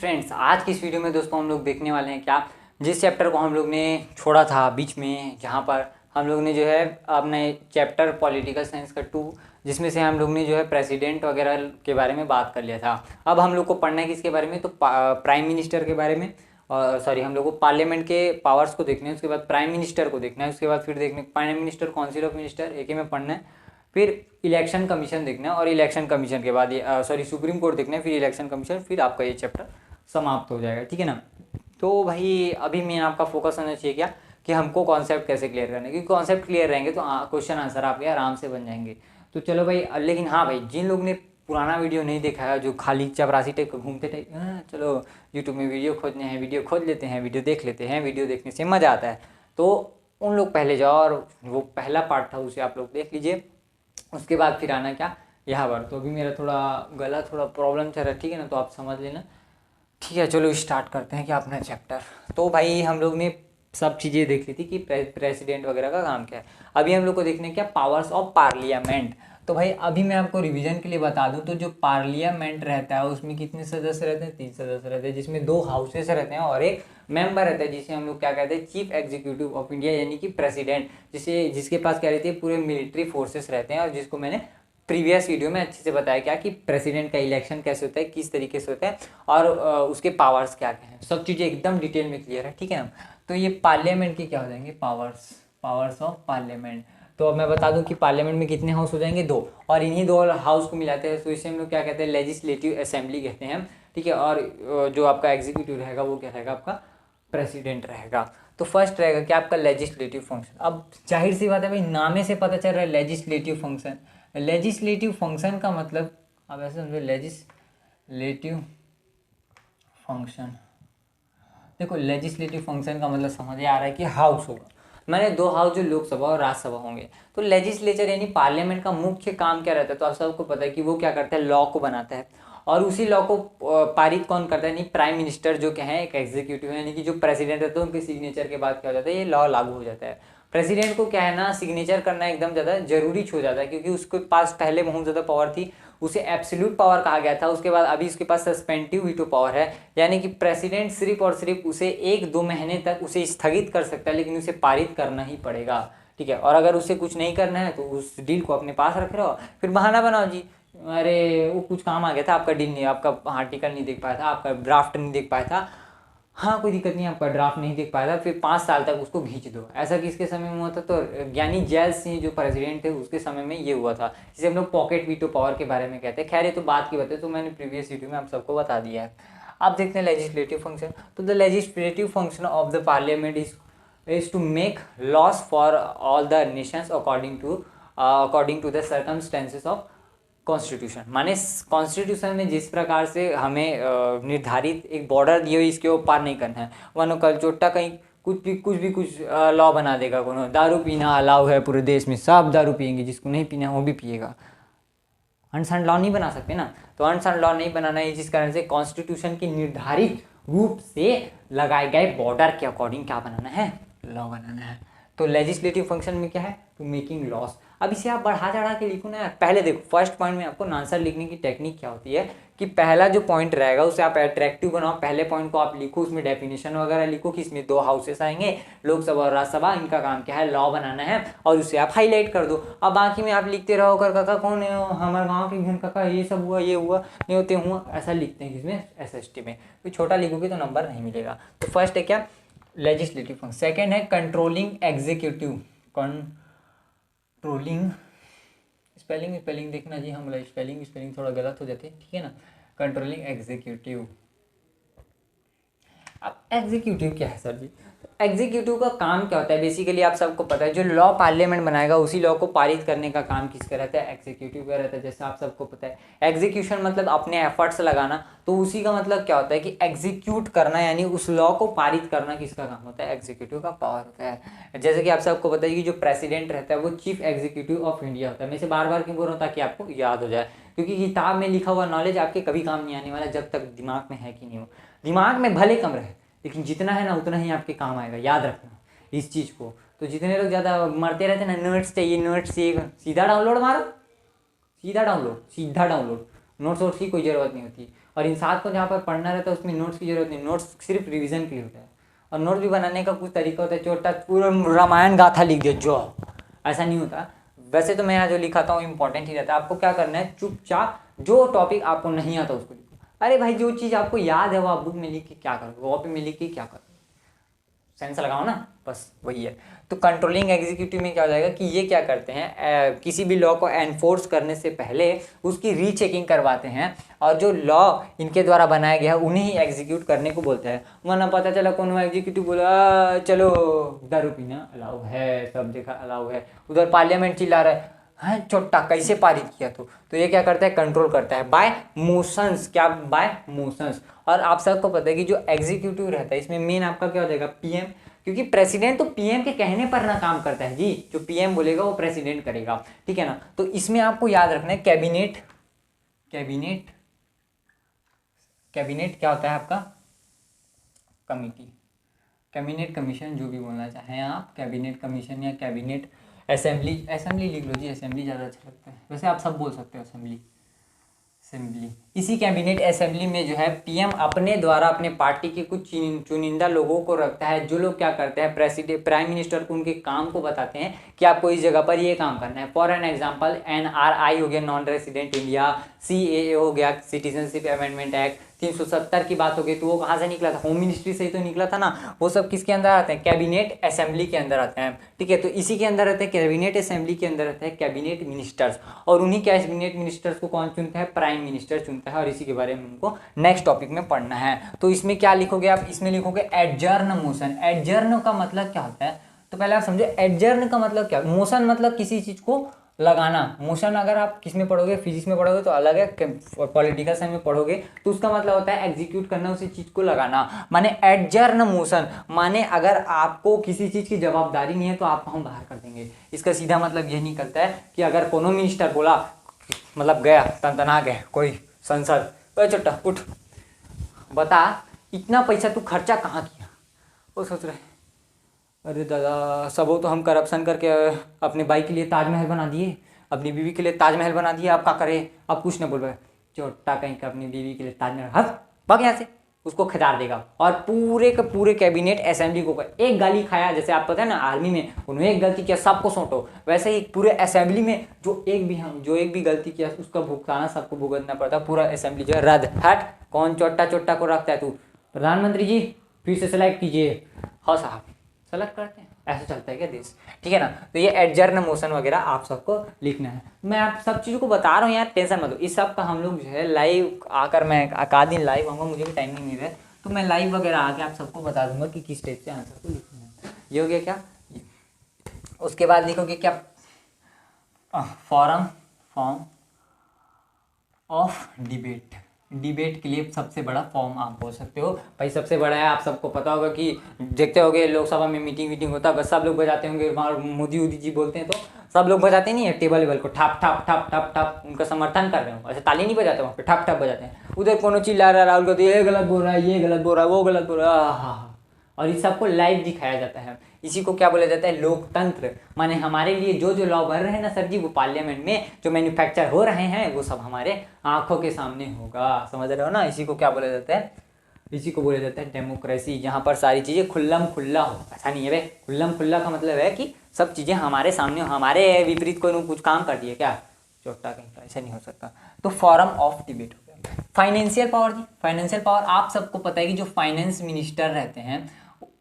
Friends, आज की इस वीडियो में दोस्तों हम लोग देखने वाले हैं क्या, जिस चैप्टर को हम लोग ने छोड़ा था बीच में, जहाँ पर हम लोग ने जो है अपने चैप्टर पॉलिटिकल साइंस का 2, जिसमें से हम लोग ने जो है प्रेसिडेंट वगैरह के बारे में बात कर लिया था। अब हम लोग को पढ़ना है किसके बारे में, तो प्राइम मिनिस्टर के बारे में। और सॉरी, हम लोग को पार्लियामेंट के पावर्स को देखना है, उसके बाद प्राइम मिनिस्टर को देखना है, उसके बाद फिर देखने prime minister, council of minister, एक ही में पढ़ना है। फिर इलेक्शन कमीशन देखना है और इलेक्शन कमीशन के बाद सॉरी सुप्रीम कोर्ट देखना है, फिर इलेक्शन कमीशन, फिर आपका ये चैप्टर समाप्त हो जाएगा। ठीक है ना। तो भाई अभी मैं आपका फोकस होना चाहिए क्या, कि हमको कॉन्सेप्ट कैसे क्लियर करना है, क्योंकि कॉन्सेप्ट क्लियर रहेंगे तो क्वेश्चन आंसर आपके आराम से बन जाएंगे। तो चलो भाई, लेकिन हाँ भाई, जिन लोग ने पुराना वीडियो नहीं देखा है, जो खाली चपरासी टाइप का घूमते टाइप, चलो यूट्यूब में वीडियो खोजने हैं, वीडियो खोज लेते हैं, वीडियो देख लेते हैं, वीडियो देखने से मज़ा आता है, तो उन लोग पहले जाओ और वो पहला पार्ट था उसे आप लोग देख लीजिए। उसके बाद फिर आना क्या यहाँ पर। तो अभी मेरा थोड़ा गला थोड़ा प्रॉब्लम चल रहा है, ठीक है ना, तो आप समझ लेना। ठीक है, चलो स्टार्ट करते हैं कि अपना चैप्टर। तो भाई हम लोग ने सब चीज़ें देख ली थी कि प्रेसिडेंट वगैरह का काम क्या है। अभी हम लोग को देखने क्या, पावर्स ऑफ पार्लियामेंट। तो भाई अभी मैं आपको रिवीजन के लिए बता दूं, तो जो पार्लियामेंट रहता है उसमें कितने सदस्य रहते हैं, 3 सदस्य रहते हैं, जिसमें 2 हाउसेस रहते हैं और एक मेंबर रहता है, जिसे हम लोग क्या कहते हैं, चीफ एग्जीक्यूटिव ऑफ इंडिया, यानी कि प्रेसिडेंट, जिसके पास क्या रहती है, पूरे मिलिट्री फोर्सेस रहते हैं। और जिसको मैंने प्रीवियस वीडियो में अच्छे से बताया क्या कि प्रेसिडेंट का इलेक्शन कैसे होता है, किस तरीके से होता है, और उसके पावर्स क्या क्या हैं, सब चीज़ें एकदम डिटेल में क्लियर है। ठीक है ना। तो ये पार्लियामेंट के क्या हो जाएंगे, पावर्स ऑफ पार्लियामेंट। तो अब मैं बता दूं कि पार्लियामेंट में कितने हाउस हो जाएंगे, 2, और इन्हीं 2 हाउस को मिलाते हैं तो इसे हम लोग क्या कहते हैं, लेजिस्लेटिव असेंबली कहते हैं। ठीक है। और जो आपका एग्जीक्यूटिव रहेगा वो क्या रहेगा, आपका प्रेसिडेंट रहेगा। तो फर्स्ट रहेगा क्या, आपका लेजिस्लेटिव फंक्शन। अब जाहिर सी बात है भाई, नामे से पता चल रहा है लेजिस्लेटिव फंक्शन। लेजिस्लेटिव फंक्शन का मतलब आप ऐसे समझो, लेजिस्लेटिव फंक्शन, देखो लेजिस्लेटिव फंक्शन का मतलब समझ आ रहा है कि हाउस होगा, मैंने 2 हाउस, जो लोकसभा और राज्यसभा होंगे। तो लेजिस्लेचर यानी पार्लियामेंट का मुख्य काम क्या रहता है, तो आप सबको पता है कि वो क्या करता है, लॉ को बनाता है। और उसी लॉ को पारित कौन करता है, नहीं, प्राइम मिनिस्टर, जो क्या है एक एग्जीक्यूटिव है, यानी कि जो प्रेसिडेंट है, तो उनके सिग्नेचर के बाद क्या हो जाता है, ये लॉ लागू हो जाता है। प्रेसिडेंट को क्या है ना, सिग्नेचर करना एकदम ज़्यादा जरूरी हो जाता है, क्योंकि उसके पास पहले बहुत ज़्यादा पावर थी, उसे एब्सोल्यूट पावर कहा गया था। उसके बाद अभी उसके पास सस्पेंटिव वीटो पावर है, यानी कि प्रेसिडेंट सिर्फ और सिर्फ उसे 1-2 महीने तक उसे स्थगित कर सकता है, लेकिन उसे पारित करना ही पड़ेगा। ठीक है। और अगर उसे कुछ नहीं करना है तो उस डील को अपने पास रख रहे हो, फिर बहाना बनाओ जी, अरे वो कुछ काम आ गया था, आपका डील नहीं, आपका आर्टिकल नहीं देख पाया था, आपका ड्राफ्ट नहीं देख पाया था, हाँ कोई दिक्कत नहीं, आपका ड्राफ्ट नहीं देख पाया था, फिर 5 साल तक उसको खींच दो। ऐसा किसके समय में हुआ था, तो ज्ञानी जैल सिंह जो प्रेसिडेंट थे उसके समय में ये हुआ था, जिसे हम लोग पॉकेट वीटो पावर के बारे में कहते हैं। खैर ये तो बात की बात है, तो मैंने प्रीवियस वीडियो में आप सबको बता दिया है। अब देखते हैं लेजिस्लेटिव फंक्शन। तो the legislative function of the parliament is to make laws for all the nations according to the circumstances of constitution. माने कॉन्स्टिट्यूशन में जिस प्रकार से हमें निर्धारित एक बॉर्डर दी हुई, इसके ऊपर नहीं करना है, वरना कल चोट्टा कहीं कुछ लॉ बना देगा, कोनो दारू पीना अलाउ है पूरे देश में, सब दारू पियेंगे, जिसको नहीं पीना है वो भी पिएगा। अनसाइंड लॉ नहीं बना सकते ना, तो अनसाइंड लॉ नहीं बनाना है, जिस कारण से कॉन्स्टिट्यूशन के निर्धारित रूप से लगाए गए बॉर्डर के अकॉर्डिंग क्या बनाना है, लॉ बनाना है। तो लेजिस्लेटिव फंक्शन में क्या है, टू मेकिंग लॉस। अब इसे आप बढ़ा चढ़ा के लिखो ना यार। पहले देखो, फर्स्ट पॉइंट में आपको आंसर लिखने की टेक्निक क्या होती है, कि पहला जो पॉइंट रहेगा उसे आप अट्रैक्टिव बनाओ, पहले पॉइंट को आप लिखो, उसमें डेफिनेशन वगैरह लिखो कि इसमें 2 हाउसेस आएंगे, लोकसभा और राज्यसभा, इनका काम क्या है, लॉ बनाना है, और उसे आप हाईलाइट कर दो। अब बाकी में आप लिखते रहो, कर काका कौन है, हमारे गाँव के घर काका ये सब हुआ, ये हुआ, नहीं होते हुआ, ऐसा लिखते हैं किसमें, एसएसटी में। तो छोटा लिखोगे तो नंबर नहीं मिलेगा। तो फर्स्ट है क्या, लेजिस्लेटिव फंक्शन। सेकेंड है कंट्रोलिंग एग्जीक्यूटिव, कंट्रोलिंग, स्पेलिंग देखना जी, हम स्पेलिंग थोड़ा गलत हो जाते हैं, ठीक है ना। Controlling executive. अब एग्जीक्यूटिव क्या है सर जी, एग्जीक्यूटिव का काम क्या होता है, बेसिकली आप सबको पता है, जो लॉ पार्लियामेंट बनाएगा उसी लॉ को पारित करने का काम किसका रहता है, एग्जीक्यूटिव का रहता है। जैसे आप सबको पता है, एग्जीक्यूशन मतलब अपने एफर्ट्स लगाना, तो उसी का मतलब क्या होता है कि एग्जीक्यूट करना, यानी उस लॉ को पारित करना किसका काम होता है, एग्जीक्यूटिव का पावर होता है। जैसे कि आप सबको पता है कि जो प्रेसिडेंट रहता है वो चीफ एग्जीक्यूटिव ऑफ इंडिया होता है। मैं इसे बार बार क्यों बोल रहा हूँ, ताकि आपको याद हो जाए, क्योंकि किताब में लिखा हुआ नॉलेज आपके कभी काम नहीं आने वाला जब तक दिमाग में है कि नहीं हो। दिमाग में भले कम रहे, लेकिन जितना है ना उतना ही आपके काम आएगा, याद रखना इस चीज़ को। तो जितने लोग ज़्यादा मरते रहते हैं ना, नोट्स चाहिए, सीधा डाउनलोड मारो, सीधा डाउनलोड, नोट्स वोट्स की कोई ज़रूरत नहीं होती। और इन 7 को जहाँ पर पढ़ना रहता है उसमें नोट्स की जरूरत नहीं, नोट्स सिर्फ रिवीजन के लिए होता है। और नोट भी बनाने का कुछ तरीका होता है, छोटा पूरा रामायण गाथा लिख दिया जो, ऐसा नहीं होता। वैसे तो मैं यहाँ जो लिखाता हूँ इंपॉर्टेंट ही रहता है। आपको क्या करना है, चुपचाप जो टॉपिक आपको नहीं आता उसको लिखो। अरे भाई जो चीज़ आपको याद है वो आप बुक में लिख के क्या करोगे, कॉपी में लिख के क्या करोगे, सेंस लगाओ ना, बस वही है। तो कंट्रोलिंग एग्जीक्यूटिव में क्या हो जाएगा कि ये क्या करते हैं, किसी भी लॉ को एनफोर्स करने से पहले उसकी रीचेकिंग करवाते हैं, और जो लॉ इनके द्वारा बनाया गया है उन्हें ही एग्जीक्यूट करने को बोलते हैं। वरना पता चला कौन एग्जीक्यूटिव बोला चलो दारू पीना अलाउ है, सब देखा अलाउ है, उधर पार्लियामेंट चिल्ला रहा है छोटा कैसे पारित किया। तो ये क्या करता है, कंट्रोल करता है बाय मोशंस, क्या बाय मोशंस। और आप सबको पता है कि जो एग्जीक्यूटिव रहता है इसमें मेन आपका क्या हो जाएगा, पीएम, क्योंकि प्रेसिडेंट तो पीएम के कहने पर ना काम करता है जी, जो पीएम बोलेगा वो प्रेसिडेंट करेगा, ठीक है ना। तो इसमें आपको याद रखना है कैबिनेट, कैबिनेट, कैबिनेट क्या होता है आपका, कमिटी, कैबिनेट कमीशन, जो भी बोलना चाहें आप, कैबिनेट कमीशन या कैबिनेट असेंबली, असेंबली लिख लो जी, असेंबली ज़्यादा अच्छा लगता है, वैसे आप सब बोल सकते हो असेंबली, असेंबली। इसी कैबिनेट असेंबली में जो है पीएम अपने द्वारा अपने पार्टी के कुछ चुनिंदा लोगों को रखता है, जो लोग क्या करते हैं, प्रेसिडेंट प्राइम मिनिस्टर को उनके काम को बताते हैं कि आपको इस जगह पर ये काम करना है। फॉर एन एग्जांपल एनआरआई हो गया, नॉन रेसिडेंट इंडिया, सीएए हो गया, सिटीजनशिप अमेंडमेंट एक्ट, 370 की बात हो गई, तो वो कहाँ से निकला था, होम मिनिस्ट्री से ही तो निकला था ना। वो सब किसके अंदर आते हैं, कैबिनेट असेंबली के अंदर आते हैं, ठीक है। तो इसी के अंदर रहते हैं, कैबिनेट असेंबली के अंदर रहते हैं कैबिनेट मिनिस्टर्स, और उन्हीं कैबिनेट मिनिस्टर्स को कौन चुनता है, प्राइम मिनिस्टर चुनता है। और इसी के बारे में उनको नेक्स्ट टॉपिक में पढ़ना है। तो इसमें क्या लिखोगे आप, इसमें लिखोगे एडजर्न मोशन। एडजर्न का मतलब क्या होता है, तो पहले आप समझो एडजर्न का मतलब क्या, मोशन मतलब किसी चीज को लगाना। मोशन अगर आप किस में पढ़ोगे, फिजिक्स में पढ़ोगे तो अलग है, पॉलिटिकल साइंस में पढ़ोगे तो उसका मतलब होता है एग्जीक्यूट करना, उसी चीज को लगाना। माने एडजर्न मोशन माने अगर आपको किसी चीज की जवाबदारी नहीं है तो आपको हम बाहर कर देंगे। इसका सीधा मतलब ये निकलता है कि अगर कोनो मिनिस्टर बोला, मतलब गया तनतना गया कोई संसद, ओए छोटा उठ बता इतना पैसा तू खर्चा कहाँ किया, वो सोच रहे अरे दादा सब हो तो हम करप्शन करके अपने भाई के लिए ताजमहल बना दिए, अपनी बीवी के लिए ताजमहल बना दिए, आप क्या करें, अब कुछ न बोल रहे, चोटा कहीं का अपनी बीवी के लिए ताजमहल, हट भाग यहाँ से, उसको खिदार देगा। और पूरे के पूरे कैबिनेट असेंबली को एक गाली खाया, जैसे आप पता है ना आर्मी में उन्होंने एक गलती किया सबको सौंटो, वैसे ही पूरे असेंबली में जो एक भी गलती किया उसका भुगताना सबको भुगतना पड़ता, पूरा असेंबली जो है रद्द। हट कौन चोटा चोटा को रखता है तू, प्रधानमंत्री जी फिर से सेलेक्ट कीजिए, हाँ साहब सेलेक्ट करते हैं, ऐसा चलता है क्या देश, ठीक है ना। तो ये एडजर्न मोशन वगैरह आप सबको लिखना है। मैं आप सब चीज़ों को बता रहा हूँ यार, टेंशन मत लो। इस सब का हम लोग जो है लाइव आकर, मैं आका दिन लाइव आऊँगा, मुझे भी टाइम नहीं मिल रहा है, तो मैं लाइव वगैरह आके आप सबको बता दूंगा कि किस टाइप से आंसर को लिखना है। ये हो गया क्या, उसके बाद लिखोगे क्या, फॉर्म ऑफ डिबेट। डिबेट के लिए सबसे बड़ा फॉर्म आप बोल सकते हो भाई, सबसे बड़ा है। आप सबको पता होगा कि देखते होगे लोकसभा में मीटिंग होता है, बस सब लोग बजाते होंगे, वहाँ मोदी जी बोलते हैं तो सब लोग बजाते नहीं है, टेबल को ठप ठप ठप ठप ठप, उनका समर्थन कर रहे हो, ऐसे ताली नहीं बजाते वहाँ पे, ठप ठप बजाते हैं। उधर कोनो चिल्ला रहा है, राहुल गांधी ये गलत बोल रहा है, ये गलत बोल रहा है, वो गलत बोल रहा है, हाँ। और इस सबको लाइव दिखाया जाता है। इसी को क्या बोला जाता है, लोकतंत्र। माने हमारे लिए जो जो लॉ बन रहे हैं ना सर जी, वो पार्लियामेंट में जो मैन्युफैक्चर हो रहे हैं वो सब हमारे आंखों के सामने होगा, समझ रहे हो ना। इसी को क्या बोला जाता है, इसी को बोला जाता है डेमोक्रेसी, जहाँ पर सारी चीज़ें खुल्लम खुल्ला हो। ऐसा नहीं है भाई, खुल्लम खुल्ला का मतलब है कि सब चीज़ें हमारे सामने, हमारे विपरीत कोई कुछ काम कर दिए क्या, चोटा कहीं का, ऐसा नहीं हो सकता। तो फॉरम ऑफ डिबेट हो गया। फाइनेंशियल पावर जी, फाइनेंशियल पावर आप सबको पता है कि जो फाइनेंस मिनिस्टर रहते हैं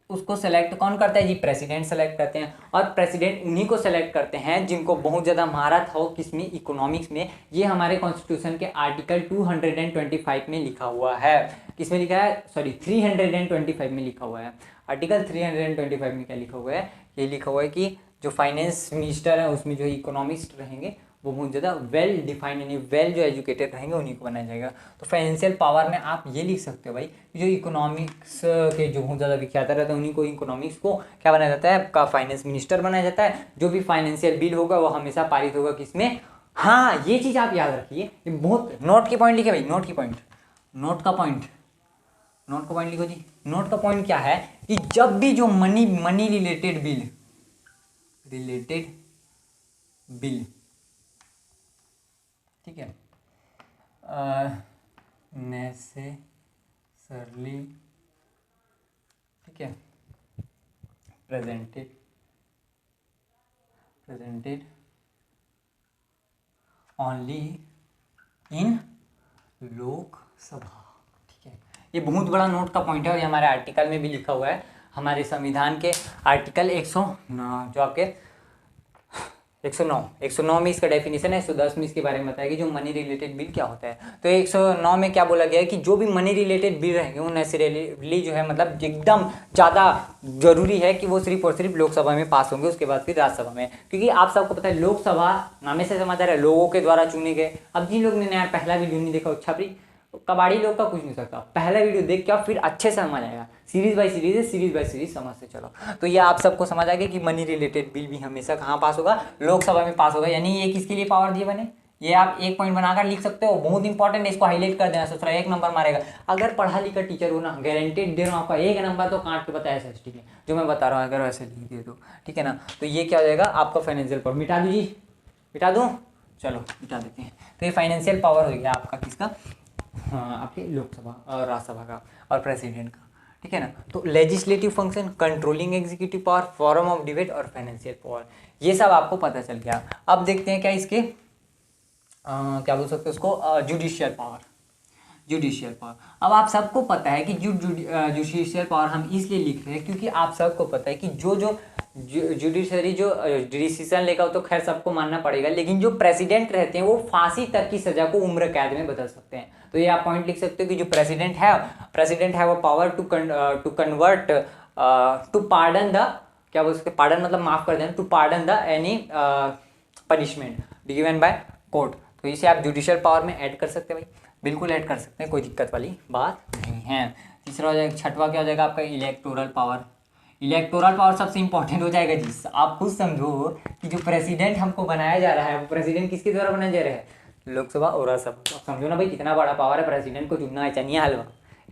उसको सेलेक्ट कौन करता है जी, प्रेसिडेंट सेलेक्ट करते हैं। और प्रेसिडेंट उन्हीं को सेलेक्ट करते हैं जिनको बहुत ज़्यादा महारत हो किसमें, इकोनॉमिक्स में। ये हमारे कॉन्स्टिट्यूशन के आर्टिकल 225 में लिखा हुआ है। किसमें लिखा है, सॉरी 325 में लिखा हुआ है। आर्टिकल 325 में क्या लिखा हुआ है, ये लिखा हुआ है कि जो फाइनेंस मिनिस्टर है उसमें जो इकोनॉमिस्ट रहेंगे वो बहुत ज़्यादा वेल डिफाइंड यानी वेल जो एजुकेटेड रहेंगे, उन्हीं को बनाया जाएगा। तो फाइनेंशियल पावर में आप ये लिख सकते हो भाई, जो इकोनॉमिक्स के जो बहुत ज़्यादा विख्यात रहता है उन्हीं को, इकोनॉमिक्स को क्या बनाया जाता है, आपका फाइनेंस मिनिस्टर बनाया जाता है। जो भी फाइनेंशियल बिल होगा वो हमेशा पारित होगा किसमें, हाँ ये चीज़ आप याद रखिए, बहुत नोट की पॉइंट लिखे भाई, नोट की पॉइंट, नोट का पॉइंट, नोट का पॉइंट लिखो जी। नोट का पॉइंट क्या है कि जब भी जो मनी रिलेटेड बिल, ठीक है, नेसेसरली, ठीक है, प्रेजेंटेड ओनली इन लोकसभा, ठीक है। ये बहुत बड़ा नोट का पॉइंट है और ये हमारे आर्टिकल में भी लिखा हुआ है, हमारे संविधान के आर्टिकल 109 जो आपके 109 में इसका डेफिनेशन है, 110 में इसके बारे में बताया कि जो मनी रिलेटेड बिल क्या होता है। तो 109 में क्या बोला गया है कि जो भी मनी रिलेटेड बिल रहेंगे वो नेचुरली जो है मतलब एकदम ज़्यादा जरूरी है कि वो सिर्फ और सिर्फ लोकसभा में पास होंगे, उसके बाद फिर राज्यसभा में, क्योंकि आप सबको पता है लोकसभा नामे से समझ आ रहा है लोगों के द्वारा चुने गए। अब जिन लोग ने नया पहला वीडियो नहीं देखा, छपरी कबाड़ी लोग का कुछ नहीं सकता, पहला वीडियो देख के आप फिर अच्छे से समझ आएगा, सीरीज बाय सीरीज है, सीरीज बाय सीरीज समझ से चलो। तो ये आप सबको समझ आ गया कि मनी रिलेटेड बिल भी हमेशा कहाँ पास होगा, लोकसभा में पास होगा। यानी ये किसके लिए पावर दिए बने, ये आप एक पॉइंट बनाकर लिख सकते हो, बहुत इंपॉर्टेंट है, इसको हाईलाइट कर देना, सोच रहा 1 नंबर मारेगा। अगर पढ़ा लिखा टीचर हो ना, गारंटेड दे रहा हूँ आपका 1 नंबर तो काट के बताया SST में जो मैं बता रहा हूँ, अगर वैसे लिख दिए तो, ठीक है ना। तो ये क्या हो जाएगा आपका फाइनेंशियल पावर, मिटा दीजिए, मिटा दूँ, चलो मिटा देते हैं। तो ये फाइनेंशियल पावर हो गया आपका किसका, हाँ आपके लोकसभा और राज्यसभा का और प्रेसिडेंट का, ठीक है ना। तो legislative function, controlling executive power, forum of debate और फाइनेंशियल पावर, ये सब आपको पता चल गया। अब देखते हैं क्या इसके क्या बोल सकते हैं उसको, जुडिशियल पावर। अब आप सबको पता है कि जुडिशियल पावर हम इसलिए लिख रहे हैं क्योंकि आप सबको पता है कि जो जुडिशरी जो डिसीजन लेगा वो तो खैर सबको मानना पड़ेगा, लेकिन जो प्रेसिडेंट रहते हैं वो फांसी तक की सजा को उम्र कैद में बदल सकते हैं। तो ये आप पॉइंट लिख सकते हो कि जो प्रेसिडेंट है वो power to convert to pardon the, क्या बोल सकते, पार्डन मतलब माफ कर देना, to pardon the any punishment given by court. तो इसे आप जुडिशियल पावर में ऐड कर सकते हैं भाई, बिल्कुल ऐड कर सकते हैं, कोई दिक्कत वाली बात नहीं है। तीसरा हो जाएगा, छठवां क्या हो जाएगा आपका, इलेक्टोरल पावर। इलेक्टोरल पावर सबसे इंपॉर्टेंट हो जाएगा जी। आप खुद समझो कि जो प्रेसिडेंट हमको बनाया जा रहा है वो प्रेसिडेंट किसके द्वारा बनाया जा रहा है, लोकसभा और राज्यसभा। समझो ना भाई कितना बड़ा पावर है, प्रेसिडेंट को चुनना है, चनिया हलवा।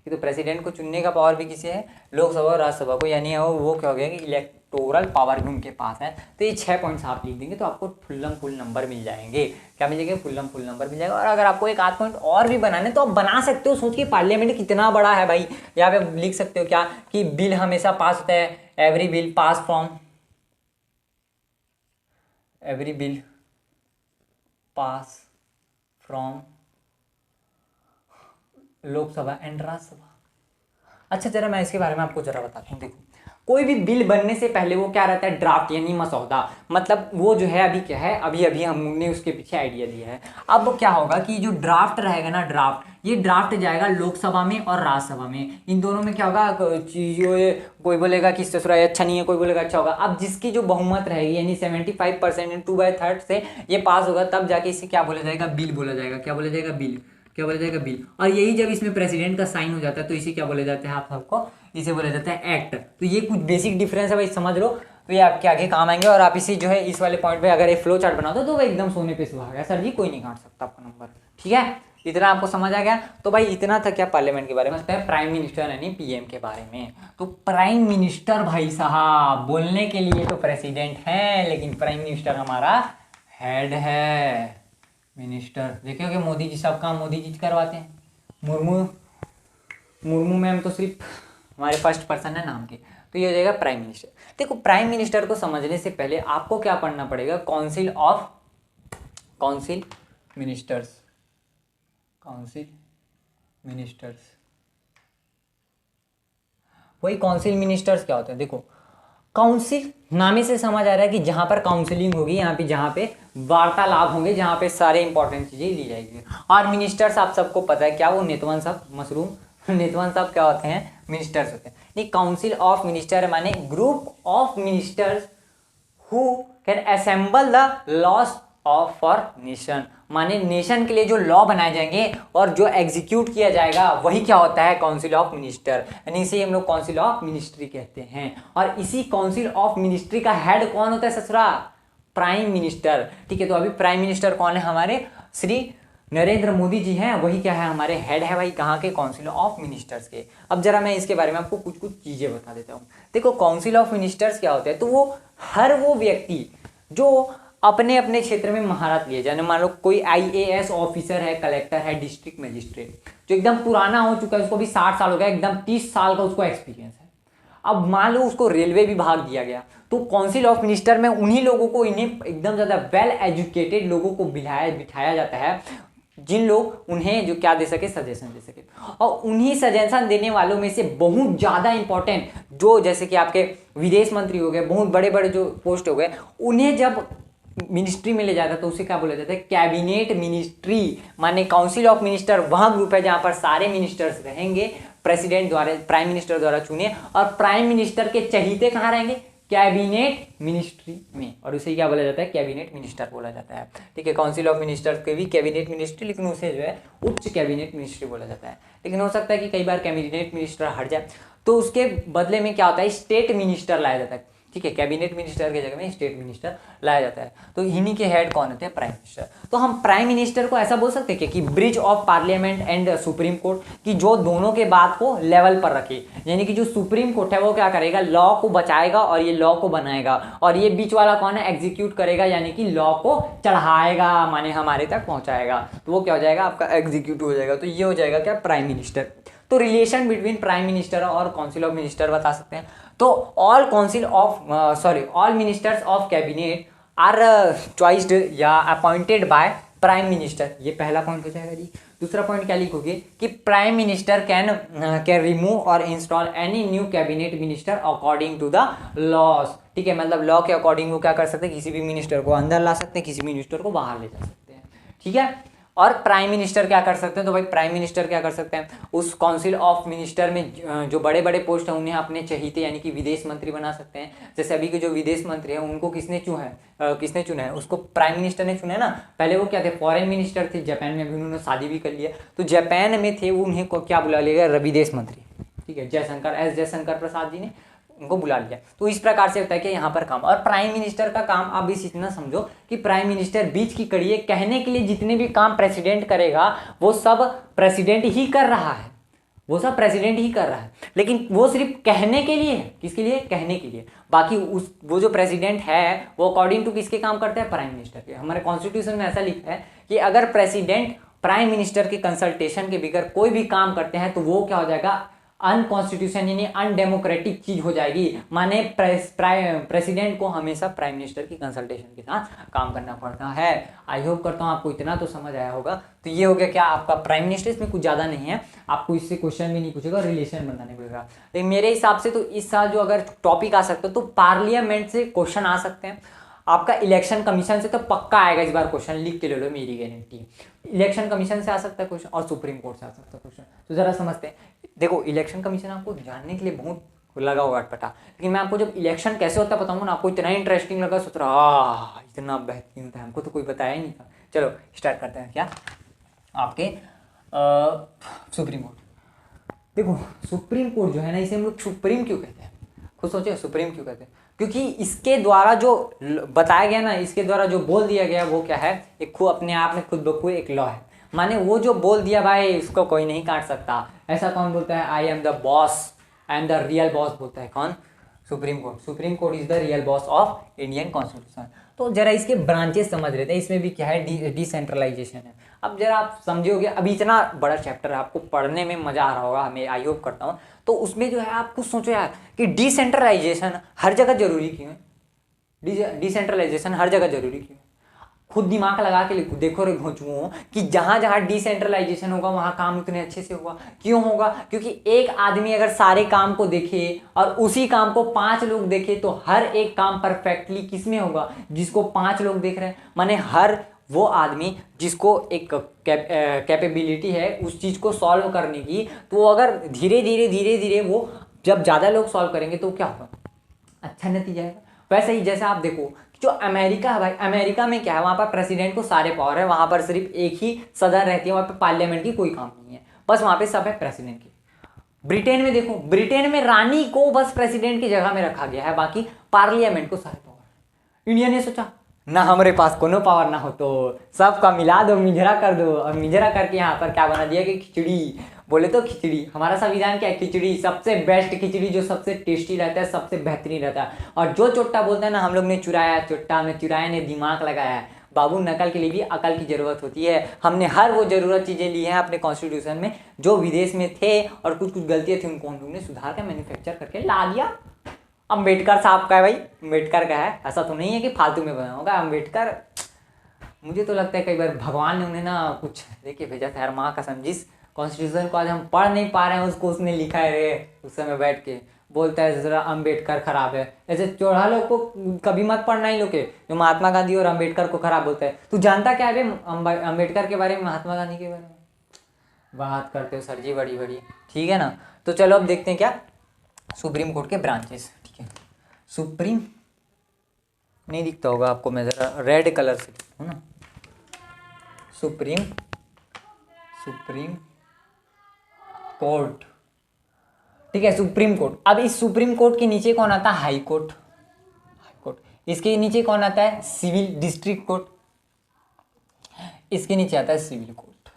तो प्रेसिडेंट को चुनने का पावर भी किसे है, लोकसभा और राज्यसभा को, यानी वो क्या हो गया कि इलेक्टोरल पावर भी उनके पास है। तो ये 6 पॉइंट्स आप लिख देंगे तो आपको फुल नंबर मिल जाएंगे। क्या मिल जाएगा, फुल नंबर मिल जाएगा। और अगर आपको एक आध पॉइंट और भी बनाने तो आप बना सकते हो, सोच के पार्लियामेंट कितना बड़ा है भाई। यहाँ पे लिख सकते हो क्या कि बिल हमेशा पास होता है, every bill pass from Lok Sabha and Rajya Sabha. अच्छा जरा मैं इसके बारे में आपको जरा बताता हूँ। देखो कोई भी बिल बनने से पहले वो क्या रहता है, ड्राफ्ट यानी मसौदा, मतलब वो जो है अभी क्या है, अभी हमने उसके पीछे आइडिया दिया है। अब क्या होगा कि जो ड्राफ्ट रहेगा ना, ये ड्राफ्ट जाएगा लोकसभा में और राज्यसभा में। इन दोनों में क्या होगा, कोई बोलेगा कि ससुराल अच्छा नहीं है, कोई बोलेगा अच्छा होगा। अब जिसकी जो बहुमत रहेगी यानी 75% 2/3 से ये पास होगा, तब जाके इसे क्या बोला जाएगा, बिल बोला जाएगा। क्या बोला जाएगा, बिल। और यही जब इसमें प्रेसिडेंट का साइन हो जाता है तो इसे क्या बोले जाते हैं, आप सबको इसे बोला जाता है एक्ट। तो ये कुछ बेसिक डिफरेंस है भाई, समझ लो, तो ये आपके आगे काम आएंगे। और आप इसी जो है इस वाले पॉइंट पे अगर एक फ्लो चार्ट बनाते हो तो वो एकदम सोने पे सुहागा, सर जी कोई नहीं काट सकता आपका नंबर, ठीक है। इतना आपको समझ आ गया। तो भाई इतना था क्या पार्लियामेंट के बारे में, प्राइम मिनिस्टर यानी PM के बारे में। तो प्राइम मिनिस्टर भाई साहब बोलने के लिए तो प्रेसिडेंट है, लेकिन प्राइम मिनिस्टर हमारा हेड है, मिनिस्टर। देखिए कि मोदी जी सब काम मोदी जी करवाते हैं, मुर्मू मैम तो सिर्फ हमारे फर्स्ट पर्सन है नाम के। तो ये हो जाएगा प्राइम मिनिस्टर। देखो प्राइम मिनिस्टर को समझने से पहले आपको क्या पढ़ना पड़ेगा, काउंसिल मिनिस्टर्स। वही काउंसिल मिनिस्टर्स क्या होते हैं, देखो काउंसिल नामे से समझ आ रहा है कि जहां पर काउंसिलिंग होगी, यहाँ पे जहाँ पे वार्तालाप होंगे, जहाँ पे सारे इंपॉर्टेंट चीजें ली जाएगी। और मिनिस्टर्स आप सबको पता है क्या, वो नेतवन साहब क्या होते हैं, मिनिस्टर्स होते हैं। नहीं, काउंसिल ऑफ मिनिस्टर माने group of ministers who can assemble the loss of for nation, माने नेशन के लिए जो लॉ बनाए जाएंगे और जो एग्जीक्यूट किया जाएगा वही क्या होता है, काउंसिल ऑफ मिनिस्टर। यानी इसे हम लोग काउंसिल ऑफ मिनिस्ट्री कहते हैं। और इसी काउंसिल ऑफ मिनिस्ट्री का हेड कौन होता है ससुरा, प्राइम मिनिस्टर, ठीक है। तो अभी प्राइम मिनिस्टर कौन है, हमारे श्री नरेंद्र मोदी जी हैं, वही क्या है, हमारे हेड है भाई, कहाँ के, काउंसिल ऑफ मिनिस्टर्स के। अब जरा मैं इसके बारे में आपको कुछ चीजें बता देता हूँ। देखो काउंसिल ऑफ मिनिस्टर्स क्या होता है, तो वो हर वो व्यक्ति जो अपने अपने क्षेत्र में महारत लिए जाए। मान लो कोई IAS ऑफिसर है, कलेक्टर है, डिस्ट्रिक्ट मजिस्ट्रेट, जो एकदम पुराना हो चुका है, उसको भी 60 साल हो गया, एकदम 30 साल का उसको एक्सपीरियंस है। अब मान लो उसको रेलवे विभाग दिया गया, तो काउंसिल ऑफ मिनिस्टर में उन्हीं लोगों को, इन्हें एकदम ज़्यादा वेल एजुकेटेड लोगों को बिठाया जाता है, जिन लोग उन्हें जो क्या दे सके, सजेशन दे सके। और उन्हीं सजेशन देने वालों में से बहुत ज़्यादा इंपॉर्टेंट, जो जैसे कि आपके विदेश मंत्री हो गए, बहुत बड़े बड़े जो पोस्ट हो गए, उन्हें जब मिनिस्ट्री में ले जाता है तो उसे क्या बोला जाता है, कैबिनेट मिनिस्ट्री। माने काउंसिल ऑफ मिनिस्टर वह ग्रुप है जहां पर सारे मिनिस्टर्स रहेंगे, प्रेसिडेंट द्वारा, प्राइम मिनिस्टर द्वारा चुने, और प्राइम मिनिस्टर के चहीते कहाँ रहेंगे, कैबिनेट मिनिस्ट्री में, और उसे क्या बोला जाता है, कैबिनेट मिनिस्टर बोला जाता है। ठीक है, काउंसिल ऑफ मिनिस्टर्स के भी कैबिनेट मिनिस्ट्री, लेकिन उसे जो है उच्च कैबिनेट मिनिस्ट्री बोला जाता है। लेकिन हो सकता है कि कई बार कैबिनेट मिनिस्टर हट जाए, तो उसके बदले में क्या होता है, स्टेट मिनिस्टर लाया जाता है। ठीक है, कैबिनेट मिनिस्टर की जगह में स्टेट मिनिस्टर लाया जाता है। तो इन्हीं के हेड कौन होते हैं, प्राइम मिनिस्टर। तो हम प्राइम मिनिस्टर को ऐसा बोल सकते हैं कि bridge of parliament and supreme court, कि जो दोनों के बात को लेवल पर रखे, यानी कि जो सुप्रीम कोर्ट है वो क्या करेगा, लॉ को बचाएगा और ये लॉ को बनाएगा, और ये बीच वाला कौन है, एग्जीक्यूट करेगा, यानी कि लॉ को चढ़ाएगा, माने हमारे तक पहुंचाएगा, तो वो क्या हो जाएगा, आपका एग्जीक्यूट हो जाएगा। तो ये हो जाएगा क्या, प्राइम मिनिस्टर। तो रिलेशन बिटवीन प्राइम मिनिस्टर और काउंसिल ऑफ मिनिस्टर बता सकते हैं। तो all ministers of cabinet are choiced या अपॉइंटेड बाय प्राइम मिनिस्टर। ये पहला पॉइंट हो जाएगा जी। दूसरा पॉइंट क्या लिखोगे कि प्राइम मिनिस्टर कैन रिमूव और install any new cabinet minister according to the laws. ठीक है, मतलब लॉ के अकॉर्डिंग वो क्या कर सकते हैं, किसी भी मिनिस्टर को अंदर ला सकते हैं, किसी मिनिस्टर को बाहर ले जा सकते हैं। ठीक है, और प्राइम मिनिस्टर क्या कर सकते हैं, तो भाई प्राइम मिनिस्टर क्या कर सकते हैं, उस काउंसिल ऑफ मिनिस्टर में जो बड़े बड़े पोस्ट हैं उन्हें अपने चहीते यानी कि विदेश मंत्री बना सकते हैं। जैसे अभी के जो विदेश मंत्री हैं उनको किसने चुना है, उसको प्राइम मिनिस्टर ने चुना है ना। पहले वो क्या थे, फॉरेन मिनिस्टर थे, जापान में, अभी उन्होंने शादी भी कर लिया, तो जापान में थे वो, उन्हें क्या बुला लिया गया, विदेश मंत्री। ठीक है, जयशंकर प्रसाद जी ने उनको बुला लिया। तो इस प्रकार से होता है कि यहाँ पर काम, और प्राइम मिनिस्टर का काम आप भी इतना समझो कि प्राइम मिनिस्टर बीच की कड़ी है, कहने के लिए जितने भी काम प्रेसिडेंट करेगा वो सब प्रेसिडेंट ही कर रहा है, लेकिन वो सिर्फ कहने के लिए है। किसके लिए, कहने के लिए। बाकी वो जो प्रेसिडेंट है वो अकॉर्डिंग टू किसके काम करते हैं, प्राइम मिनिस्टर के। हमारे कॉन्स्टिट्यूशन में ऐसा लिखा है कि अगर प्रेसिडेंट प्राइम मिनिस्टर के कंसल्टेशन के बगैर कोई भी काम करते हैं तो वो क्या हो जाएगा, अनकॉन्स्टिट्यूशन यानी अनडेमोक्रेटिक चीज हो जाएगी। माने प्रेसिडेंट को हमेशा प्राइम मिनिस्टर की कंसल्टेशन के साथ काम करना पड़ता है। आई होप करता हूँ आपको इतना तो समझ आया होगा। तो ये हो गया क्या, आपका प्राइम मिनिस्टर। इसमें कुछ ज़्यादा नहीं है, आपको इससे क्वेश्चन भी नहीं पूछेगा, रिलेशन बनाने पड़ेगा। लेकिन मेरे हिसाब से तो इस साल जो अगर टॉपिक आ सकता है तो पार्लियामेंट से क्वेश्चन आ सकते हैं। आपका इलेक्शन कमीशन से तो पक्का आएगा इस बार क्वेश्चन, लिख के ले लो, मेरी गारंटी। इलेक्शन कमीशन से आ सकता है क्वेश्चन और सुप्रीम कोर्ट से आ सकता है क्वेश्चन। तो जरा समझते हैं। देखो, इलेक्शन कमीशन आपको जानने के लिए बहुत लगा होगा अटपटा, लेकिन मैं आपको जब इलेक्शन कैसे होता है बताऊंगा ना, आपको इतना इंटरेस्टिंग लगा, सोच रहा इतना बेहतरीन था, हमको तो कोई बताया ही नहीं था। चलो स्टार्ट करते हैं। क्या आपके सुप्रीम कोर्ट। देखो सुप्रीम कोर्ट जो है ना, इसे हम लोग सुप्रीम क्यों कहते हैं, खुद सोचे सुप्रीम क्यों कहते हैं, क्योंकि इसके द्वारा जो बताया गया ना, इसके द्वारा जो बोल दिया गया वो क्या है, एक खुद अपने आप में खुद ब खुद एक लॉ है। माने वो जो बोल दिया भाई उसको कोई नहीं काट सकता। ऐसा कौन बोलता है, I am the boss, I am the real boss बोलता है कौन, supreme court. Supreme court is the real boss of Indian constitution. तो जरा इसके ब्रांचेस समझ लेते हैं, इसमें भी क्या है, डिसेंट्रलाइजेशन है। अब जरा आप समझोगे, अभी इतना बड़ा चैप्टर है, आपको पढ़ने में मजा आ रहा होगा, हमें आई होप करता हूँ। तो उसमें जो है आप कुछ सोचो यार कि डिसेंट्रलाइजेशन हर जगह जरूरी क्यों है, डिसेंट्रलाइजेशन हर जगह जरूरी क्यों है। खुद दिमाग लगा के देखो रे घोंचुओं कि जहां जहां डिसेंट्रलाइजेशन होगा वहां काम उतने अच्छे से होगा। क्यों होगा, क्योंकि एक आदमी अगर सारे काम को देखे और उसी काम को 5 लोग देखे तो हर एक काम परफेक्टली किसमें होगा, जिसको 5 लोग देख रहे हैं। माने हर वो आदमी जिसको एक कैपेबिलिटी है उस चीज को सॉल्व करने की, तो वो अगर धीरे धीरे वो जब ज्यादा लोग सॉल्व करेंगे तो क्या होगा, अच्छा नतीजा आएगा। वैसे ही जैसे आप देखो जो अमेरिका है भाई, अमेरिका में क्या है, वहां पर प्रेसिडेंट को सारे पावर है, वहां पर सिर्फ एक ही सदन रहती है, वहां पर पार्लियामेंट की कोई काम नहीं है, बस वहां पे सब है प्रेसिडेंट की। ब्रिटेन में देखो, ब्रिटेन में रानी को बस प्रेसिडेंट की जगह में रखा गया है, बाकी पार्लियामेंट को सारे पावर। इंडिया ने सोचा ना हमारे पास कोनो पावर ना हो तो सबका मिला दो, मिजरा कर दो, और मिजरा करके यहाँ पर क्या बना दिया कि खिचड़ी बोले तो खिचड़ी, हमारा संविधान क्या है? खिचड़ी, सबसे बेस्ट खिचड़ी, जो सबसे टेस्टी रहता है, सबसे बेहतरीन रहता है। और जो चोट्टा बोलता है ना, हम लोग ने चुराया चोट्टा, हमने चुराया ने दिमाग लगाया है। बाबू, नकल के लिए भी अकल की ज़रूरत होती है। हमने हर वो ज़रूरत चीज़ें ली हैं अपने कॉन्स्टिट्यूशन में, जो विदेश में थे और कुछ कुछ गलतियाँ थी, उनको हम लोग ने सुधार कर मैन्युफैक्चर करके ला दिया। अम्बेडकर साहब का है भाई, अम्बेडकर का है, ऐसा तो नहीं है कि फालतू में बना होगा अम्बेडकर। मुझे तो लगता है कई बार भगवान ने उन्हें ना कुछ देके भेजा था यार, माँ कसम। जिस कॉन्स्टिट्यूशन को आज हम पढ़ नहीं पा रहे हैं, उसको उसने लिखा है रे उस समय बैठ के। बोलता है जरा अम्बेडकर खराब है। ऐसे चौड़ा लोग को कभी मत पढ़ना ही लोग के, जो महात्मा गांधी और अम्बेडकर को खराब बोलता है। तू जानता क्या है अम्बेडकर के बारे में, महात्मा गांधी के बारे में? बात करते हो सर जी बड़ी बड़ी, ठीक है ना। तो चलो अब देखते हैं क्या सुप्रीम कोर्ट के ब्रांचेस, ठीक है। सुप्रीम नहीं दिखता होगा आपको, मैं ज़रा रेड कलर से लिखूँ ना। सुप्रीम कोर्ट, ठीक है, सुप्रीम कोर्ट। अब इस सुप्रीम कोर्ट के नीचे कौन आता है? High court. इसके नीचे कौन आता है? Civil district court. इसके नीचे आता है सिविल कोर्ट।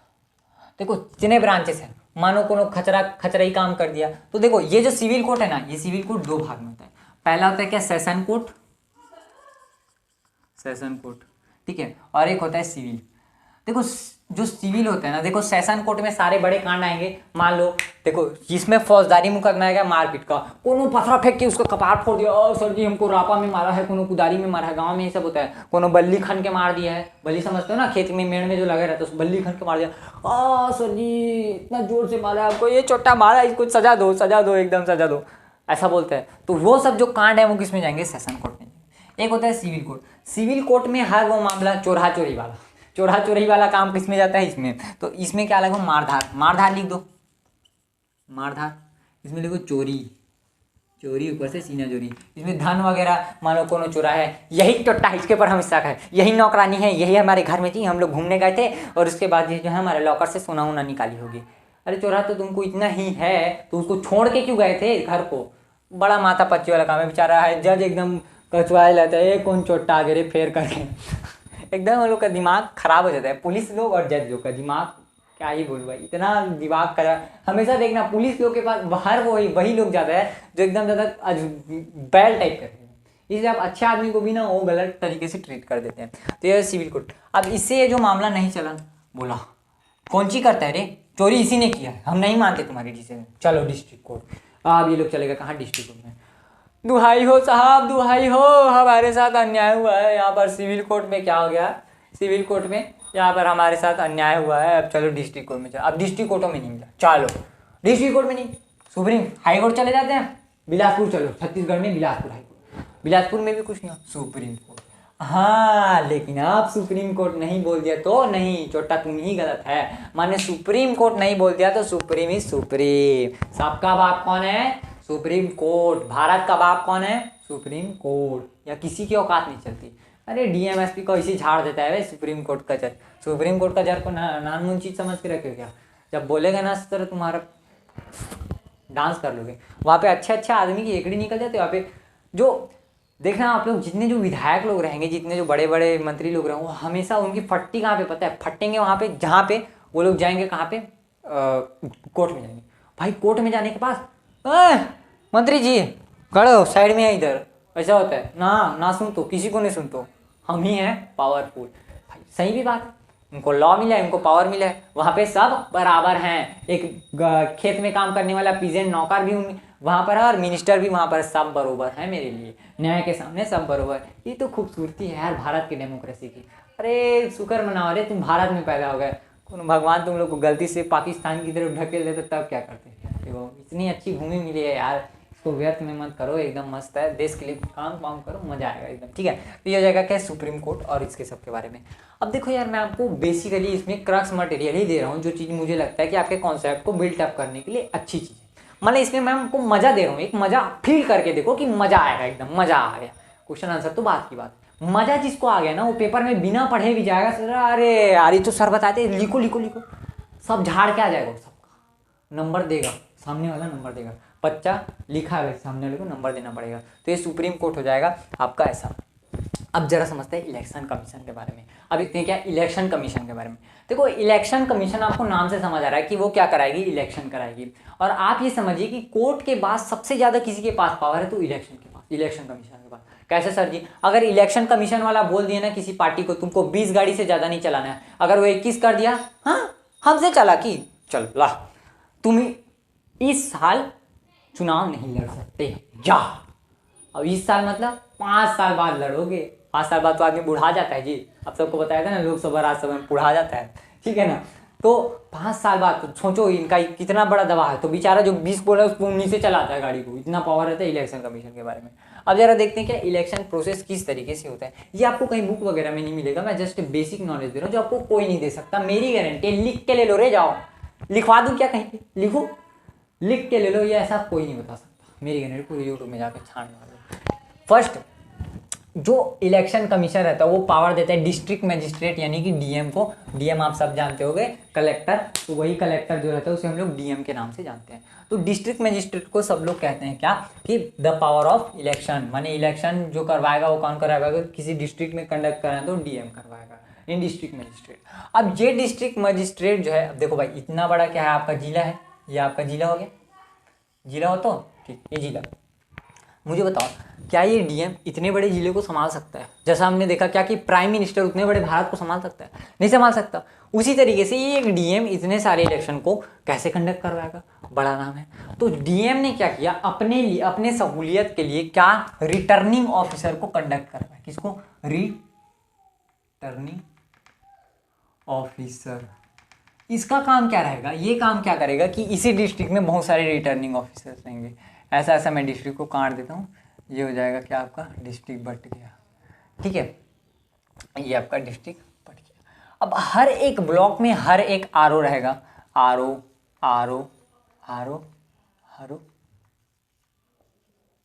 देखो जितने ब्रांचेस हैं, मानो कोनो खचरा ही काम कर दिया तो देखो ये जो सिविल कोर्ट है ना, ये सिविल कोर्ट दो भाग में होता है। पहला होता है क्या? सेशन कोर्ट, ठीक है, और एक होता है सिविल। देखो जो सिविल होता है ना, देखो सेशन कोर्ट में सारे बड़े कांड आएंगे। मान लो देखो जिसमें फौजदारी मुकदमा आएगा, मारपीट का, कोनो पथरा फेंक के उसका कपार फोड़ दिया, सर जी हमको रापा में मारा है, कोनो कुदारी में मारा है, गांव में ये सब होता है। कोनो बल्ली खन के मार दिया है, बल्ली समझते हो ना, खेत में मेड़ में जो लगा रहता है, उस बल्ली खन के मार दिया, सर जी इतना जोर से मारा आपको, ये चोटा मारा, इसको सजा दो, एकदम सजा दो, ऐसा बोलते हैं। तो वो सब जो कांड है वो किस में जाएंगे? सेशन कोर्ट में। एक होता है सिविल कोर्ट। सिविल कोर्ट में हर वो मामला चोरा चोरी वाला काम किस में जाता है? इसमें। तो इसमें क्या लगो? मारधार लिख दो, मारधार। इसमें लिखो चोरी ऊपर से सीना चोरी। इसमें धन वगैरह, मानो कोनो चोरा है, यही टोटा है, इसके ऊपर हम शक है, यही नौकरानी है, यही हमारे घर में थी, हम लोग घूमने गए थे और उसके बाद ये जो है हमारे लॉकर से सोना वोना निकाली होगी। अरे चोरा तो तुमको इतना ही है तो उसको छोड़ के क्यों गए थे घर को? बड़ा माथा पच्ची वाला काम है। बेचारा है जज एकदम कचवाए लेता है, कौन चोट्टा आगे रे फेर करके एकदम वो लोग का दिमाग खराब हो जाता है। पुलिस लोग और जज लोग का दिमाग क्या ही बोलूँ भाई, इतना दिमाग खराब। हमेशा देखना पुलिस लोग के पास बाहर वही लोग जाता है जो एकदम ज़्यादा बैल टाइप करते हैं, इसलिए आप अच्छे आदमी को भी ना वो गलत तरीके से ट्रीट कर देते हैं। तो ये सिविल कोर्ट। अब इससे ये जो मामला नहीं चला, बोला कौन सी करता है रे, चोरी इसी ने किया है, हम नहीं मानते तुम्हारी डिसीजन, चलो डिस्ट्रिक्ट कोर्ट। अब ये लोग चलेगा कहाँ? डिस्ट्रिक्ट कोर्ट में। दुहाई हो साहब, दुहाई हो, हमारे साथ अन्याय हुआ है यहाँ पर। सिविल कोर्ट में क्या हो गया? सिविल कोर्ट में यहाँ पर हमारे साथ अन्याय हुआ है, अब चलो डिस्ट्रिक्ट कोर्ट में चलो। अब डिस्ट्रिक्ट कोर्टों में नहीं मिला, चलो डिस्ट्रिक्ट कोर्ट में नहीं, सुप्रीम हाई कोर्ट चले जाते हैं। बिलासपुर चलो, छत्तीसगढ़ में बिलासपुर हाई कोर्ट, बिलासपुर में भी कुछ नहीं, सुप्रीम कोर्ट। हाँ लेकिन आप सुप्रीम कोर्ट नहीं बोल दिया तो नहीं, चोटा तुम ही गलत है। माने सुप्रीम कोर्ट नहीं बोल दिया तो सुप्रीम ही सुप्रीम। सबका बाप कौन है? Supreme court. भारत का बाप कौन है? Supreme court. या किसी की औकात नहीं चलती। अरे डीएमएसपी को इसी झाड़ देता है सुप्रीम कोर्ट का जज। सुप्रीम कोर्ट का जज को नानमून चीज समझ के रखे क्या? जब बोलेगा ना इस तरह तुम्हारा डांस कर लोगे। वहाँ पे अच्छे आदमी की एकड़ी निकल जाते। वहाँ पे जो देखना आप लोग, जितने जो विधायक लोग रहेंगे, जितने जो बड़े बड़े मंत्री लोग रहेंगे, वो हमेशा उनकी फट्टी कहाँ पे पता है? फटेंगे वहाँ पे जहाँ पे वो लोग जाएंगे, कहाँ पे? कोर्ट में जाएंगे। भाई कोर्ट में जाने के पास मंत्री जी खड़ो साइड में है इधर, ऐसा होता है ना सुन तो किसी को नहीं सुन तो हम ही हैं पावरफुल। भाई सही भी बात है, उनको लॉ मिला है, उनको पावर मिला है, वहाँ पे सब बराबर हैं। एक खेत में काम करने वाला पीजेंट नौकर भी वहाँ पर है और मिनिस्टर भी वहाँ पर, सब बरोबर है मेरे लिए, न्याय के सामने सब बरोबर। ये तो खूबसूरती है यार भारत की डेमोक्रेसी की। अरे शुक्र मनाओ रे तुम भारत में पैदा हो गए। भगवान तुम लोग को गलती से पाकिस्तान की तरफ ढकेल देते तब क्या करते? देखो इतनी अच्छी भूमि मिली है यार, इसको व्यर्थ में मत करो, एकदम मस्त है, देश के लिए काम करो, मजा आएगा एकदम। ठीक है, तो ये हो जाएगा क्या? सुप्रीम कोर्ट और इसके सब के बारे में। अब देखो यार, मैं आपको बेसिकली इसमें क्रक्स मटेरियल ही दे रहा हूँ, जो चीज़ मुझे लगता है कि आपके कॉन्सेप्ट को बिल्टअप करने के लिए अच्छी चीज़ है। मतलब इसमें मैं आपको मजा दे रहा हूँ, एक मजा फील करके देखो कि मजा आएगा, एकदम मजा आ गया। क्वेश्चन आंसर तो बात की बात, मजा जिसको आ गया ना वो पेपर में बिना पढ़े भी जाएगा। सर अरे यार ये तो सर बताते, लिखो लिखो लिखो, सब झाड़ के आ जाएगा, सबका नंबर देगा, सामने वाला नंबर देगा। बच्चा लिखा है सामने वाले को नंबर देना पड़ेगा। तो ये सुप्रीम कोर्ट हो जाएगा आपका ऐसा। अब जरा समझते हैं इलेक्शन कमीशन के बारे में। अब देखते हैं क्या इलेक्शन कमीशन के बारे में। देखो इलेक्शन कमीशन आपको नाम से समझ आ रहा है कि वो क्या कराएगी, इलेक्शन कराएगी। और आप ये समझिए कि कोर्ट के बाद सबसे ज़्यादा किसी के पास पावर है तो इलेक्शन के पास, इलेक्शन कमीशन के पास। कैसे सर जी? अगर इलेक्शन कमीशन वाला बोल दिया ना किसी पार्टी को तुमको 20 गाड़ी से ज़्यादा नहीं चलाना है, अगर वो 21 कर दिया, हाँ हमसे चला कि चल ला तुम इस साल चुनाव नहीं लड़ सकते जा। अब इस साल मतलब 5 साल बाद लड़ोगे। 5 साल बाद तो आदमी बुढ़ा जाता है जी, आप सबको बताया था ना, लोकसभा राज्यसभा में बुढ़ा जाता है, ठीक है ना। तो 5 साल बाद तो सोचो इनका कितना बड़ा दबाव है। तो बेचारा जो 20 बोला उसको 19 से चलाता है गाड़ी को, इतना पावर रहता है इलेक्शन कमीशन के बारे में। अब जरा देखते हैं क्या इलेक्शन प्रोसेस किस तरीके से होता है। ये आपको कहीं बुक वगैरह में नहीं मिलेगा, मैं जस्ट बेसिक नॉलेज दे रहा हूँ जो आपको कोई नहीं दे सकता, मेरी गारंटी है। लिख के ले लो रे, जाओ लिखवा दूँ क्या कहीं पे, लिखो लिख के ले लो, ये ऐसा कोई नहीं बता सकता, मेरी गारंटी। पूरी यूट्यूब में जाकर छान मारो। फर्स्ट जो इलेक्शन कमीशन रहता है वो पावर देता है डिस्ट्रिक्ट मजिस्ट्रेट यानी कि डीएम को। डीएम आप सब जानते होंगे, कलेक्टर, तो वही कलेक्टर जो रहता है उसे हम लोग डीएम के नाम से जानते हैं। तो डिस्ट्रिक्ट मजिस्ट्रेट को सब लोग कहते हैं क्या कि द पावर ऑफ इलेक्शन, माने इलेक्शन जो करवाएगा वो कौन करवाएगा, किसी डिस्ट्रिक्ट में कंडक्ट करना है तो डीएम करवाएगा, इन डिस्ट्रिक्ट मजिस्ट्रेट। अब ये डिस्ट्रिक्ट मजिस्ट्रेट जो है, अब देखो भाई इतना बड़ा क्या है आपका जिला है, ये आपका जिला हो गया, जिला हो तो ठीक, ये जिला। मुझे बताओ क्या ये डीएम इतने बड़े जिले को संभाल सकता है? जैसा हमने देखा क्या कि प्राइम मिनिस्टर उतने बड़े भारत को संभाल सकता है? नहीं संभाल सकता। उसी तरीके से ये एक डीएम इतने सारे इलेक्शन को कैसे कंडक्ट करवाएगा? बड़ा नाम है। तो डीएम ने क्या किया, अपने लिए, अपने सहूलियत के लिए क्या, रिटर्निंग ऑफिसर को कंडक्ट करवाया। किसको? Returning officer. इसका काम क्या रहेगा, ये काम क्या करेगा कि इसी डिस्ट्रिक्ट में बहुत सारे रिटर्निंग ऑफिसर्स रहेंगे। ऐसा ऐसा मैं डिस्ट्रिक्ट को काट देता हूँ, ये हो जाएगा क्या आपका डिस्ट्रिक्ट बट गया, ठीक है, ये आपका डिस्ट्रिक्ट बट गया। अब हर एक ब्लॉक में हर एक आरओ रहेगा, आरओ आरओ आरओ आरओ,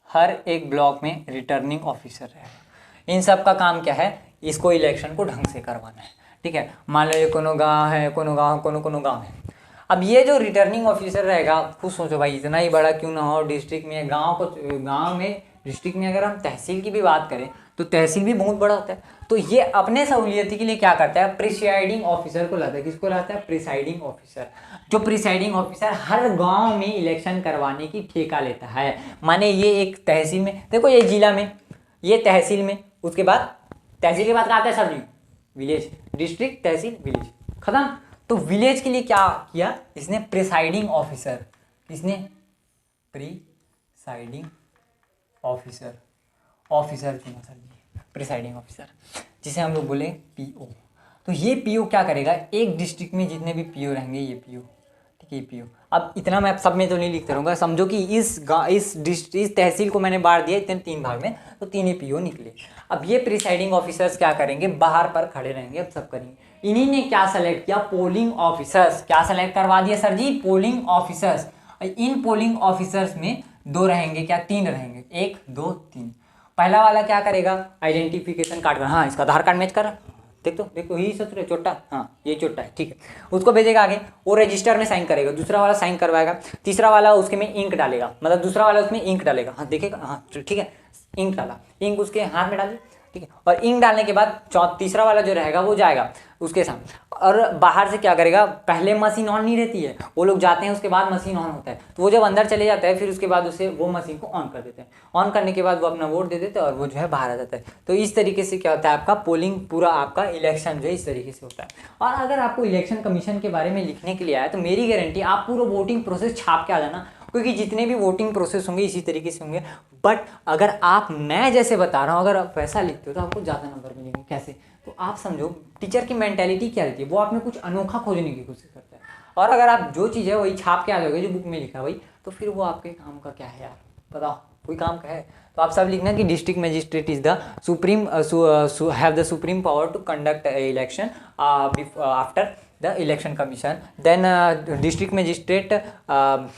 हर एक ब्लॉक में रिटर्निंग ऑफिसर रहेगा। इन सब का काम क्या है, इसको इलेक्शन को ढंग से करवाना है, ठीक है। मान लो ये कोनो गाँव है, कोनो गाँव है। अब ये जो रिटर्निंग ऑफिसर रहेगा, खुद सोचो भाई इतना ही बड़ा क्यों ना हो, डिस्ट्रिक्ट में, गांव में, डिस्ट्रिक्ट में अगर हम तहसील की भी बात करें तो तहसील भी बहुत बड़ा होता है। तो ये अपने सहूलियत के लिए क्या करता है, प्रिसाइडिंग ऑफिसर को लाता है। किसको लाता है? Presiding officer. जो प्रिसाइडिंग ऑफिसर हर गांव में इलेक्शन करवाने की ठेका लेता है। माने ये एक तहसील में, देखो ये जिला में, ये तहसील में, उसके बाद तहसील के बाद क्या आता है सर जी? विलेज, डिस्ट्रिक्ट, तहसील, विलेज, खत्म। तो विलेज के लिए क्या किया इसने? Presiding officer. इसने प्रिसाइडिंग ऑफिसर चुना सर जी, प्रिसाइडिंग ऑफिसर, जिसे हम लोग बोले पीओ। तो ये पीओ क्या करेगा, एक डिस्ट्रिक्ट में जितने भी पीओ रहेंगे ये पीओ, ठीक है, पीओ। अब इतना मैं सब में तो नहीं लिखते रहूँगा, समझो कि इस तहसील को मैंने बांट दिया इतने 3 भाग में, तो 3 ही पीओ निकले। अब ये प्रिसाइडिंग ऑफिसर्स क्या करेंगे, बाहर पर खड़े रहेंगे, अब सब करेंगे। इन्हीं ने क्या सेलेक्ट किया, पोलिंग ऑफिसर्स। क्या सेलेक्ट करवा दिया सर जी? Polling officers. इन पोलिंग ऑफिसर्स में 2 रहेंगे, क्या 3 रहेंगे, 1 2 3। पहला वाला क्या करेगा, आइडेंटिफिकेशन कार्ड, हाँ इसका आधार कार्ड मैच कर, देखो यही सोच रहे, चोटा, हाँ ये चोटा है, ठीक है। उसको भेजेगा आगे, वो रजिस्टर में साइन करेगा, दूसरा वाला साइन करवाएगा, तीसरा वाला उसके में इंक डालेगा, मतलब दूसरा वाला उसमें इंक डालेगा, हाँ देखेगा, हाँ ठीक है, इंक डाला, इंक उसके हाथ में डाली, ठीक है। और इंक डालने के बाद तीसरा वाला जो रहेगा वो जाएगा उसके साथ, और बाहर से क्या करेगा, पहले मशीन ऑन नहीं रहती है, वो लोग जाते हैं उसके बाद मशीन ऑन होता है। तो वो जब अंदर चले जाता है फिर उसके बाद उसे वो मशीन को ऑन कर देते हैं, ऑन करने के बाद वो अपना वोट दे देते हैं और वो जो है बाहर आ जाता है। तो इस तरीके से क्या होता है, आपका पोलिंग, पूरा आपका इलेक्शन जो है इस तरीके से होता है। और अगर आपको इलेक्शन कमीशन के बारे में लिखने के लिए आया तो मेरी गारंटी आप पूरा वोटिंग प्रोसेस छाप के आ जाना, क्योंकि जितने भी वोटिंग प्रोसेस होंगे इसी तरीके से होंगे। बट अगर आप, मैं जैसे बता रहा हूँ, अगर आप वैसा लिखते हो तो आपको ज़्यादा नंबर मिलेंगे। कैसे? तो आप समझो टीचर की मेंटेलिटी क्या रहती है, वो आप में कुछ अनोखा खोजने की कोशिश करता है। और अगर आप जो चीज़ है वही छाप के आ जाओगे जो बुक में लिखा है वही, तो फिर वो आपके काम का क्या है यार, बताओ, कोई काम का है? तो आप सब लिखना कि district magistrate is the supreme, have the supreme power to conduct election after the election commission. Then district magistrate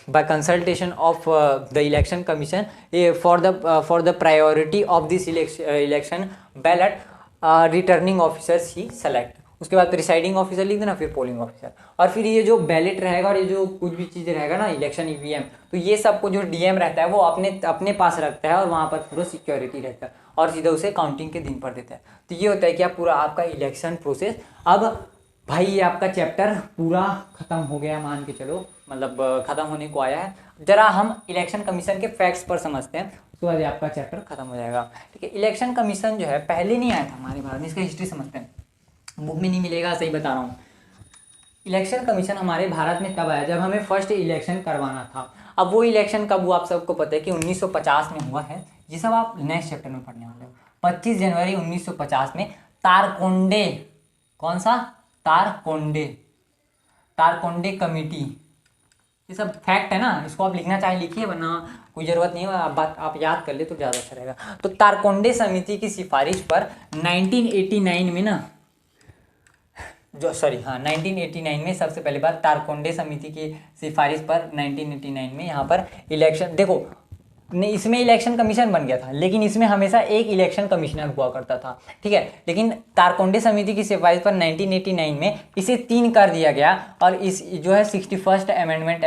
by consultation of the election commission for the priority of this election ballot returning officers he select. उसके बाद presiding officer लिख देना, फिर polling officer, और फिर ये जो ballot रहेगा और ये जो कुछ भी चीज़ रहेगा ना, इलेक्शन ईवीएम, तो ये सबको जो डीएम रहता है वो अपने पास रखता है और वहाँ पर पूरा सिक्योरिटी रहता है। और सीधा उसे काउंटिंग के दिन पर देते हैं। तो ये होता है कि आप पूरा आपका इलेक्शन प्रोसेस। अब भाई ये आपका चैप्टर पूरा ख़त्म हो गया, मान के चलो, मतलब ख़त्म होने को आया है। जरा हम इलेक्शन कमीशन के फैक्ट्स पर समझते हैं, उसके बाद आपका चैप्टर खत्म हो जाएगा। ठीक है, इलेक्शन कमीशन जो है पहले नहीं आया था हमारे भारत में, इसका हिस्ट्री समझते हैं, बुक में नहीं मिलेगा, सही बता रहा हूँ। इलेक्शन कमीशन हमारे भारत में तब आया जब हमें फर्स्ट इलेक्शन करवाना था। अब वो इलेक्शन कब हुआ आप सबको पता है कि 1950 में हुआ है। ये सब आप नेक्स्ट चैप्टर में पढ़ने वाले हो। 25 जनवरी 1950 में तारकोंडे, कौन सा, तारकोंडे कमेटी, ये सब फैक्ट है ना, इसको आप लिखना चाहे लिखिए, वरना कोई ज़रूरत नहीं है, आप याद कर ले तो ज़्यादा अच्छा रहेगा। तो तारकोंडे समिति की सिफारिश पर 1989 में ना, 1989 में सबसे पहली बार तारकोंडे समिति की सिफारिश पर 1989 में यहाँ पर इलेक्शन, देखो नहीं, इसमें इलेक्शन कमीशन बन गया था, लेकिन इसमें हमेशा एक इलेक्शन कमिश्नर हुआ करता था। ठीक है, लेकिन तारकोंडे समिति की सिफारिश पर 1989 में इसे 3 कर दिया गया, और इस जो है 61st अमेंडमेंट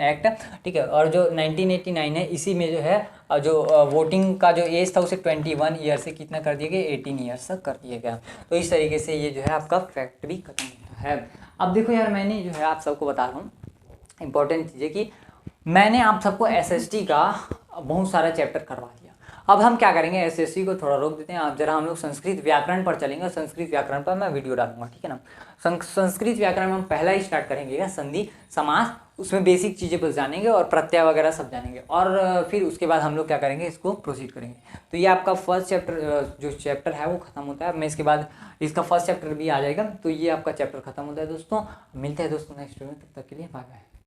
एक्ट, ठीक है, और जो 1989 है इसी में जो है जो वोटिंग का जो एज था उसे 21 ईयर से कितना कर दिया गया, 18 ईयर्स तक कर दिया गया। तो इस तरीके से ये जो है आपका फैक्ट भी खत्म होता है। अब देखो यार, मैंने जो है आप सबको बता रहा हूँ इंपॉर्टेंट चीज़ें कि मैंने आप सबको एसएसटी का बहुत सारा चैप्टर करवा दिया। अब हम क्या करेंगे, एसएसटी को थोड़ा रोक देते हैं, आप जरा हम लोग संस्कृत व्याकरण पर चलेंगे, और संस्कृत व्याकरण पर मैं वीडियो डालूंगा, ठीक है ना। संस्कृत व्याकरण में हम पहला ही स्टार्ट करेंगे संधि समास, उसमें बेसिक चीज़ें बस जानेंगे और प्रत्यय वगैरह सब जानेंगे, और फिर उसके बाद हम लोग क्या करेंगे, इसको प्रोसीड करेंगे। तो ये आपका फर्स्ट चैप्टर जो चैप्टर है वो खत्म होता है। मैं इसके बाद इसका फर्स्ट चैप्टर भी आ जाएगा, तो ये आपका चैप्टर खत्म होता है दोस्तों। मिलते हैं दोस्तों नेक्स्ट वीडियो में, तब तक के लिए बाय बाय।